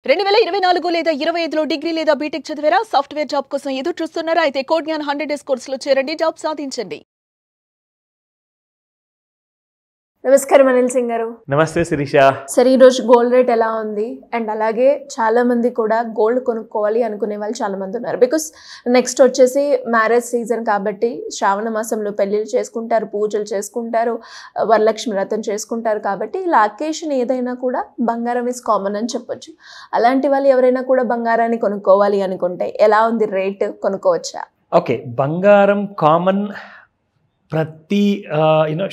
2024 లేదా 25లో డిగ్రీ లేదా బీటెక్ చదివారా? సాఫ్ట్వేర్ జాబ్ కోసం ఎదురు చూస్తున్నారా? అయితే కోడ్ జ్ఞాన్ 100 డేస్ కోర్సులో చేరండి, జాబ్ సాధించండి. నమస్కారం అనిల్ సింగ్ గారు. నమస్తే శిరీష. సరే, ఈరోజు గోల్డ్ రేట్ ఎలా ఉంది? అండ్ అలాగే చాలా మంది కూడా గోల్డ్ కొనుక్కోవాలి అనుకునే వాళ్ళు చాలా మంది ఉన్నారు. బికాస్ నెక్స్ట్ వచ్చేసి మ్యారేజ్ సీజన్ కాబట్టి శ్రావణ మాసంలో పెళ్ళిళ్ళు చేసుకుంటారు, పూజలు చేసుకుంటారు, వరలక్ష్మి వ్రతం చేసుకుంటారు. కాబట్టి ఇలా అకేషన్ ఏదైనా కూడా బంగారం ఈజ్ కామన్ అని చెప్పొచ్చు. అలాంటి వాళ్ళు ఎవరైనా కూడా బంగారాన్ని కొనుక్కోవాలి అనుకుంటే ఎలా ఉంది రేట్, కొనుక్కోవచ్చా? ఓకే, బంగారం కామన్. ప్రతి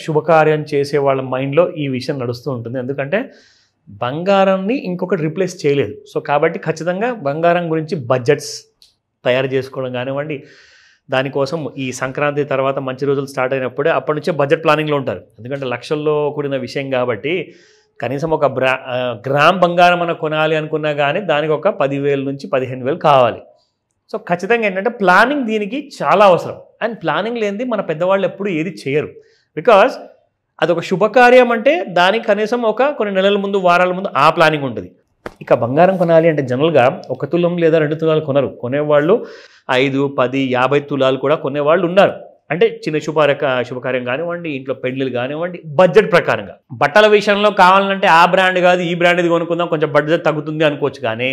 శుభకార్యం చేసే వాళ్ళ మైండ్లో ఈ విషయం నడుస్తూ ఉంటుంది. ఎందుకంటే బంగారాన్ని ఇంకొకటి రీప్లేస్ చేయలేదు. సో కాబట్టి ఖచ్చితంగా బంగారం గురించి బడ్జెట్స్ తయారు చేసుకోవడం కానివ్వండి, దానికోసం ఈ సంక్రాంతి తర్వాత మంచి రోజులు స్టార్ట్ అయినప్పుడే అప్పటి నుంచే బడ్జెట్ ప్లానింగ్లో ఉంటారు. ఎందుకంటే లక్షల్లో కూడిన విషయం కాబట్టి కనీసం ఒక గ్రామ్ బంగారం అన్న కొనాలి అనుకున్నా కానీ దానికి ఒక 10,000 నుంచి 15,000 కావాలి. సో ఖచ్చితంగా ఏంటంటే ప్లానింగ్ దీనికి చాలా అవసరం. అండ్ ప్లానింగ్ లేనిది మన పెద్దవాళ్ళు ఎప్పుడు ఏది చేయరు. బికాజ్ అదొక శుభకార్యం అంటే దానికి కనీసం కొన్ని నెలల ముందు, వారాల ముందు ఆ ప్లానింగ్ ఉంటుంది. ఇక బంగారం కొనాలి అంటే జనరల్గా 1 తులం లేదా 2 తులాలు కొనరు. కొనేవాళ్ళు 5, 10, 50 తులాలు కూడా కొనేవాళ్ళు ఉన్నారు. అంటే చిన్న శుభకార్యం కానివ్వండి, ఇంట్లో పెళ్ళిళ్ళు కానివ్వండి, బడ్జెట్ ప్రకారంగా. బట్టల విషయంలో కావాలంటే ఆ బ్రాండ్ కాదు ఈ బ్రాండ్ ఇది కొనుక్కుందాం, కొంచెం బడ్జెట్ తగ్గుతుంది అనుకోవచ్చు. కానీ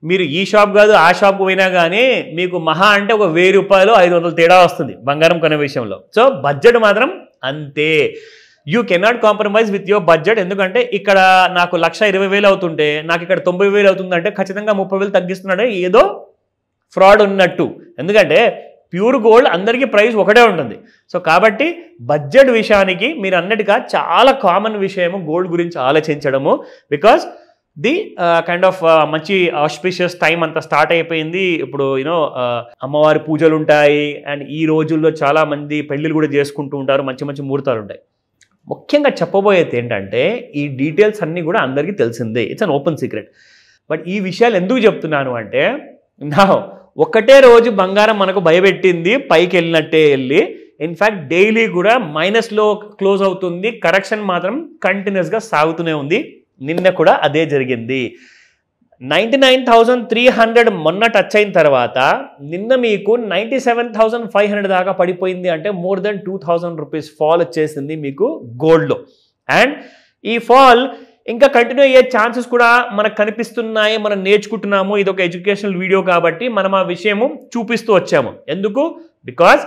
మీరు ఈ షాప్ కాదు ఆ షాప్కి పోయినా కానీ మీకు మహా అంటే ఒక 1000 రూపాయలు 500 తేడా వస్తుంది బంగారం కొనే విషయంలో. సో బడ్జెట్ మాత్రం అంతే. You cannot compromise with your budget. ఎందుకంటే ఇక్కడ నాకు 1,20,000 అవుతుంటే నాకు ఇక్కడ 90,000 అవుతుందంటే ఖచ్చితంగా 30,000 తగ్గిస్తున్నాడే ఏదో ఫ్రాడ్ ఉన్నట్టు. ఎందుకంటే ప్యూర్ గోల్డ్ అందరికీ ప్రైస్ ఒకటే ఉంటుంది. సో కాబట్టి బడ్జెట్ విషయానికి మీరు అన్నట్టుగా చాలా కామన్ విషయము గోల్డ్ గురించి ఆలోచించడము. బికాజ్ ది కైండ్ ఆఫ్ మంచి ఆస్పిషియస్ టైం అంతా స్టార్ట్ అయిపోయింది. ఇప్పుడు అమ్మవారి పూజలు ఉంటాయి. అండ్ ఈ రోజుల్లో చాలామంది పెళ్ళిళ్ళు కూడా చేసుకుంటూ ఉంటారు. మంచి మంచి ముహూర్తాలు ఉంటాయి. ముఖ్యంగా చెప్పబోయేది ఏంటంటే ఈ డీటెయిల్స్ అన్నీ కూడా అందరికీ తెలిసిందే. It's an open secret. But ఈ విషయాలు ఎందుకు చెప్తున్నాను అంటే ఒకటే రోజు బంగారం మనకు భయపెట్టింది, పైకి వెళ్ళినట్టే వెళ్ళి ఇన్ఫ్యాక్ట్ డైలీ కూడా మైనస్లో క్లోజ్ అవుతుంది. కరెక్షన్ మాత్రం కంటిన్యూస్గా సాగుతూనే ఉంది. నిన్న కూడా అదే జరిగింది. 99,300 మొన్న టచ్ అయిన తర్వాత నిన్న మీకు 97,500 దాకా పడిపోయింది. అంటే మోర్ దెన్ 2,000 రూపీస్ ఫాల్ వచ్చేసింది మీకు గోల్డ్లో. అండ్ ఈ ఫాల్ ఇంకా కంటిన్యూ అయ్యే ఛాన్సెస్ కూడా మనకు కనిపిస్తున్నాయి. మనం నేర్చుకుంటున్నాము. ఇది ఒక ఎడ్యుకేషనల్ వీడియో కాబట్టి మనం ఆ విషయము చూపిస్తూ వచ్చాము. ఎందుకు? Because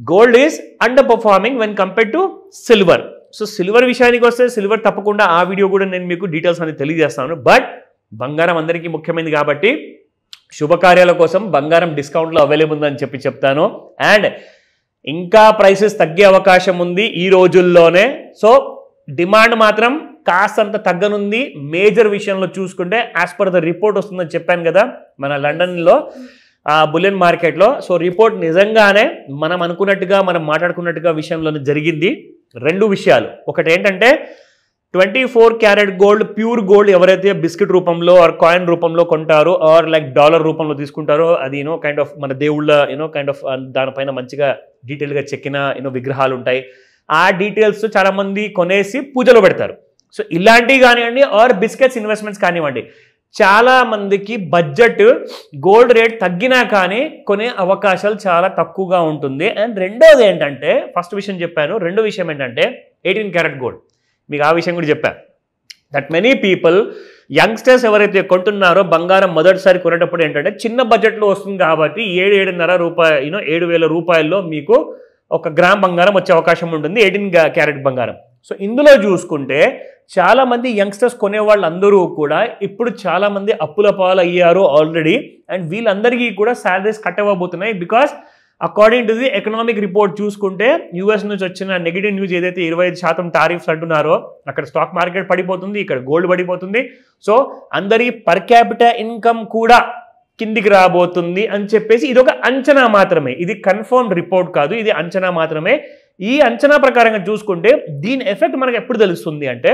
gold is under performing when compared to silver. So silver విషయానికి వస్తే సిల్వర్ తప్పకుండా ఆ వీడియో కూడా నేను మీకు డీటెయిల్స్ అనేది తెలియజేస్తాను. బట్ బంగారం అందరికీ ముఖ్యమైనది కాబట్టి శుభకార్యాల కోసం బంగారం డిస్కౌంట్లో అవైలబుల్ ఉందని చెప్తాను. అండ్ ఇంకా ప్రైసెస్ తగ్గే అవకాశం ఉంది ఈ రోజుల్లోనే. సో డిమాండ్ మాత్రం కాస్తంత తగ్గనుంది. మేజర్ విషయంలో చూసుకుంటే యాజ్ పర్ ద రిపోర్ట్ వస్తుందని చెప్పాను కదా మన లండన్లో బులియన్ మార్కెట్లో. సో రిపోర్ట్ నిజంగానే మనం అనుకున్నట్టుగా మనం మాట్లాడుకున్నట్టుగా విషయంలో జరిగింది. 2 విషయాలు. ఒకటి ఏంటంటే 24 క్యారెట్ గోల్డ్, ప్యూర్ గోల్డ్ ఎవరైతే బిస్కెట్ రూపంలో ఆర్ కాయిన్ రూపంలో కొంటారో ఆర్ లైక్ డాలర్ రూపంలో తీసుకుంటారో అది కైండ్ ఆఫ్ మన దేవుళ్ళ కైండ్ ఆఫ్ దానిపైన మంచిగా డీటెయిల్గా చెక్కిన విగ్రహాలు ఉంటాయి. ఆ డీటెయిల్స్ చాలామంది కొనేసి పూజలో పెడతారు. సో ఇలాంటివి కానివ్వండి ఆర్ బిస్కెట్స్ ఇన్వెస్ట్మెంట్స్ కానివ్వండి, చాలా మందికి బడ్జెట్ గోల్డ్ రేట్ తగ్గినా కానీ కొనే అవకాశాలు చాలా తక్కువగా ఉంటుంది. అండ్ రెండోది ఏంటంటే ఫస్ట్ విషయం చెప్పాను. రెండో విషయం ఏంటంటే 18 క్యారెట్ గోల్డ్. మీకు ఆ విషయం కూడా చెప్పాను. దట్ మెనీ పీపుల్ యంగ్స్టర్స్ ఎవరైతే కొంటున్నారో బంగారం మొదటిసారి కొనేటప్పుడు ఏంటంటే చిన్న బడ్జెట్లో వస్తుంది కాబట్టి 7,500 రూపాయలు 7,000 రూపాయల్లో మీకు 1 గ్రామ్ బంగారం వచ్చే అవకాశం ఉంటుంది, 18 క్యారెట్ బంగారం. సో ఇందులో చూసుకుంటే చాలామంది యంగ్స్టర్స్ కొనే వాళ్ళందరూ కూడా ఇప్పుడు చాలామంది అప్పుల పాలు అయ్యారు ఆల్రెడీ. అండ్ వీళ్ళందరికీ కూడా శాలరీస్ కట్ అవ్వబోతున్నాయి. Because according to the economic report చూసుకుంటే యూఎస్ నుంచి వచ్చిన నెగిటివ్ న్యూస్ ఏదైతే 25% టారిఫ్స్ అంటున్నారో అక్కడ స్టాక్ మార్కెట్ పడిపోతుంది, ఇక్కడ గోల్డ్ పడిపోతుంది. సో అందరి పర్ క్యాపిటల్ ఇన్కమ్ కూడా కిందికి రాబోతుంది అని చెప్పేసి ఇది ఒక అంచనా మాత్రమే. ఇది కన్ఫర్మ్డ్ రిపోర్ట్ కాదు, ఇది అంచనా మాత్రమే. ఈ అంచనా ప్రకారంగా చూసుకుంటే దీని ఎఫెక్ట్ మనకు ఎప్పుడు తెలుస్తుంది అంటే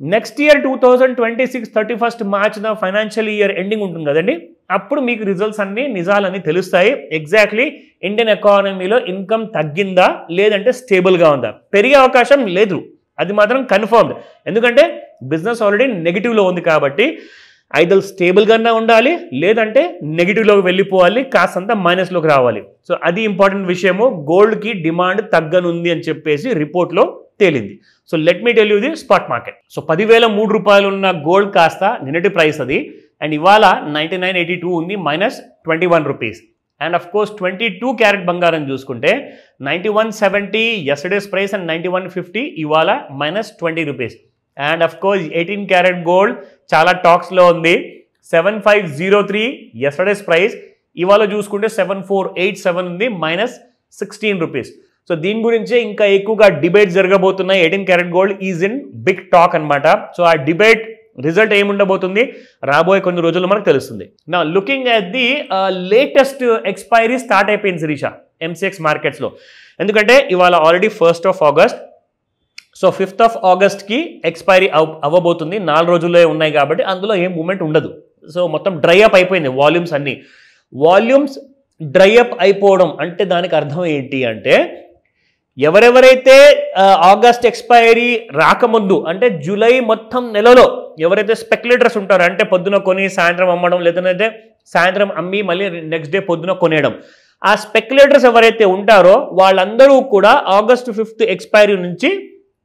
next year 2026 31st March financial year ending ఉంటుంది కదండి. అప్పుడు మీకు రిజల్ట్స్ అన్ని నిజాలన్నీ తెలుస్తాయి. ఎగ్జాక్ట్లీ ఇండియన్ ఎకానమీలో ఇన్కమ్ తగ్గిందా లేదంటే స్టేబుల్గా ఉందా, పెరిగే అవకాశం లేదు, అది మాత్రం కన్ఫర్మ్డ్. ఎందుకంటే బిజినెస్ ఆల్రెడీ నెగిటివ్లో ఉంది కాబట్టి ఐదర్ స్టేబుల్గానే ఉండాలి, లేదంటే నెగిటివ్లోకి వెళ్ళిపోవాలి, కాస్తంత మైనస్లోకి రావాలి. సో అది ఇంపార్టెంట్ విషయము. గోల్డ్కి డిమాండ్ తగ్గనుంది అని చెప్పేసి రిపోర్ట్లో తేలింది. So let me tell you the spot market. So 10,003 రూపాయలు ఉన్న గోల్డ్ కాస్త నిన్నటి ప్రైస్ అది, అండ్ ఇవాళ 99.82 ఉంది, -21 rupees. And of course 22 carrot బంగారం చూసుకుంటే 91.70 ఎస్టర్డేస్ ప్రైస్ అండ్ 91.50 ఇవాళ -20 rupees. And of course 18 carat gold చాలా టాక్స్లో ఉంది. 7503 ఎస్టర్డేస్ ప్రైస్, ఇవాళ చూసుకుంటే 7487 ఉంది, -16 రూపీస్. సో దీని గురించే ఇంకా ఎక్కువగా డిబేట్ జరగబోతున్నాయి. 18 carat gold is in big talk అనమాట. సో ఆ డిబేట్ రిజల్ట్ ఏముండబోతుంది రాబోయే కొన్ని రోజుల్లో మనకు తెలుస్తుంది. నా looking at the latest expiry start అయిపోయింది శిరీష MCX మార్కెట్స్లో. ఎందుకంటే ఇవాళ already 1st of August, so 5th of Augustకి ఎక్స్పైరీ అవ్వబోతుంది. 4 రోజుల్లో ఉన్నాయి కాబట్టి అందులో ఏం మూమెంట్ ఉండదు. సో మొత్తం డ్రై అప్ అయిపోయింది వాల్యూమ్స్ అన్నీ. వాల్యూమ్స్ డ్రై అప్ అయిపోవడం అంటే దానికి అర్థం ఏంటి అంటే, ఎవరెవరైతే ఆగస్ట్ ఎక్స్పైరీ రాకముందు అంటే జూలై మొత్తం నెలలో ఎవరైతే స్పెక్యులేటర్స్ ఉంటారో, అంటే పొద్దున కొని సాయంత్రం అమ్మడం, లేదంటే సాయంత్రం అమ్మి మళ్ళీ నెక్స్ట్ డే పొద్దున కొనేయడం, ఆ స్పెక్యులేటర్స్ ఎవరైతే ఉంటారో వాళ్ళందరూ కూడా August 5th ఎక్స్పైరీ నుంచి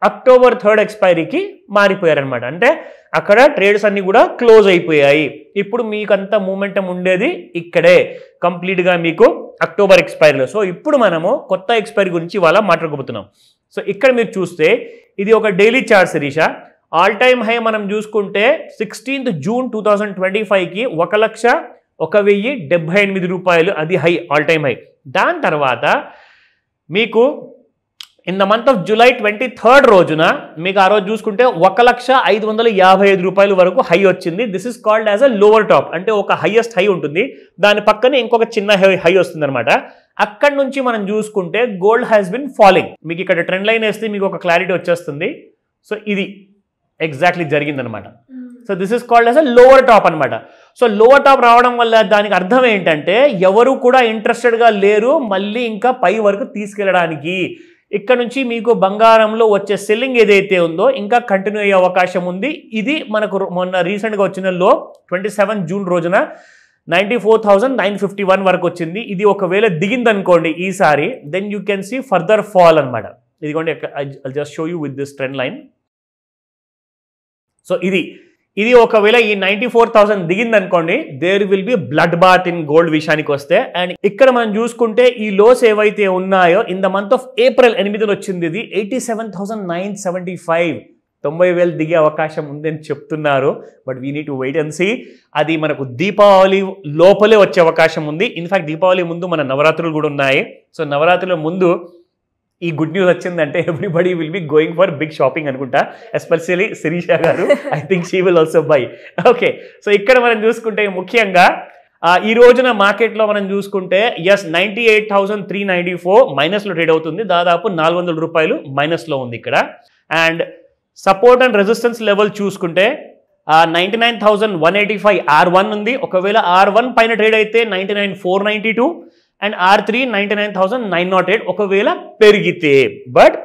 October 3rd ఎక్స్పైరీకి మారిపోయారనమాట. అంటే అక్కడ ట్రేడ్స్ అన్ని కూడా క్లోజ్ అయిపోయాయి. ఇప్పుడు మీకు అంత మూమెంటం ఉండేది ఇక్కడే కంప్లీట్గా మీకు అక్టోబర్ ఎక్స్పైరీలో. సో ఇప్పుడు మనము కొత్త ఎక్స్పైరీ గురించి ఇవాళ మాట్లాడుకోబోతున్నాం. సో ఇక్కడ మీరు చూస్తే ఇది ఒక daily chart Shirisha. All time high మనం చూసుకుంటే 16th June 2025కి 1,01,078 రూపాయలు, అది హై, ఆల్ టైమ్ హై. దాని తర్వాత మీకు in the month of July 23rd రోజున మీకు ఆ రోజు చూసుకుంటే 1,05,55 రూపాయల వరకు హై వచ్చింది. This is called as a lower top, అంటే ఒక హైయెస్ట్ హై ఉంటుంది, దాని పక్కనే ఇంకొక చిన్న హై వస్తుంది అనమాట. అక్కడి నుంచి మనం చూసుకుంటే గోల్డ్ హ్యాస్ బిన్ ఫాలింగ్. మీకు ఇక్కడ ట్రెండ్ లైన్ వేస్తే మీకు ఒక క్లారిటీ వచ్చేస్తుంది. సో ఇది ఎగ్జాక్ట్లీ జరిగిందనమాట. So this is called as a lower top అనమాట. సో లోవర్ టాప్ రావడం వల్ల దానికి అర్థం ఏంటంటే ఎవరు కూడా ఇంట్రెస్టెడ్గా లేరు మళ్ళీ ఇంకా పై వరకు తీసుకెళ్ళడానికి. ఇక్కడ నుంచి మీకు బంగారంలో వచ్చే సెల్లింగ్ ఏదైతే ఉందో ఇంకా కంటిన్యూ అయ్యే అవకాశం ఉంది. ఇది మనకు మొన్న రీసెంట్గా వచ్చిన లో 27 జూన్ రోజున 94,951 వరకు వచ్చింది. ఇది ఒకవేళ దిగిందనుకోండి ఈసారి, then you can see further fall అనమాట. ఇదిగోండి, I just show you with this trend line. So ఇది ఒకవేళ ఈ 94,000 దిగిందనుకోండి, there will be blood bath in gold విషయానికి వస్తే. అండ్ ఇక్కడ మనం చూసుకుంటే ఈ లోస్ ఏవైతే ఉన్నాయో in the month of April 8న వచ్చింది, ఇది 87,975, 90,000 దిగే అవకాశం ఉందని చెప్తున్నారు. But we need to wait and see. అది మనకు దీపావళి లోపలే వచ్చే అవకాశం ఉంది. ఇన్ఫాక్ట్ దీపావళి ముందు మన నవరాత్రులు కూడా ఉన్నాయి. సో నవరాత్రుల ముందు ఈ గుడ్ న్యూస్ వచ్చిందంటే everybody will be going for big shopping అనుకుంటా, ఎస్పెషల్లీ శిరీష గారు. I think she will also buy. Okay, so ఇక్కడ మనం చూసుకుంటే ముఖ్యంగా ఈ రోజున మార్కెట్లో మనం చూసుకుంటే 98,394 మైనస్లో ట్రేడ్ అవుతుంది. దాదాపు 400 రూపాయలు మైనస్లో ఉంది ఇక్కడ. And support and resistance level చూసుకుంటే 99,185 R1 ఉంది. ఒకవేళ R1 పైన ట్రేడ్ అయితే 99,492 అండ్ R3 99,908 ఒకవేళ పెరిగితే. బట్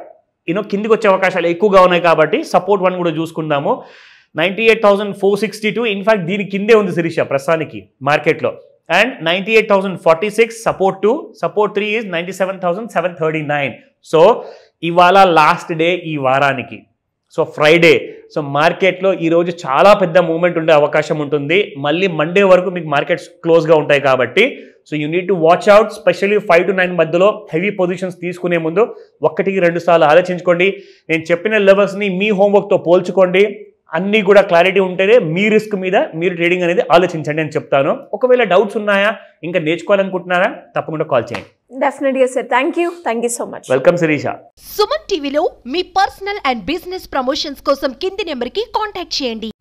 కిందికి వచ్చే అవకాశాలు ఎక్కువగా ఉన్నాయి కాబట్టి సపోర్ట్ 1 కూడా చూసుకుందాము. 98,462 ఇన్ఫాక్ట్ దీని కిందే ఉంది శిరీష ప్రస్తుతానికి మార్కెట్లో. And 98,046 support 2, support 3 is 97,739. So ఇవాళ లాస్ట్ డే ఈ వారానికి, సో ఫ్రైడే. సో మార్కెట్లో ఈరోజు చాలా పెద్ద మూవ్మెంట్ ఉండే అవకాశం ఉంటుంది. మళ్ళీ మండే వరకు మీకు మార్కెట్స్ క్లోజ్గా ఉంటాయి కాబట్టి so you need to watch out. Specially 5 to 9 మధ్యలో హెవీ పొజిషన్స్ తీసుకునే ముందు 1-2 సార్లు ఆలోచించుకోండి. నేను చెప్పిన లెవెల్స్ని మీ హోంవర్క్తో పోల్చుకోండి. అన్నీ కూడా క్లారిటీ ఉంటేనే మీ రిస్క్ మీద మీరు ట్రేడింగ్ అనేది ఆలోచించండి అని చెప్తాను. ఒకవేళ డౌట్స్ ఉన్నాయా, ఇంకా నేర్చుకోవాలనుకుంటున్నారా, తప్పకుండా కాల్ చేయండి. డెఫినెట్గా sir. Thank you so much. Welcome Sirisha. Suman టీవీలో మీ పర్సనల్ అండ్ బిజినెస్ ప్రమోషన్స్ కోసం కింది నెంబర్కి కాంటాక్ట్ చేయండి.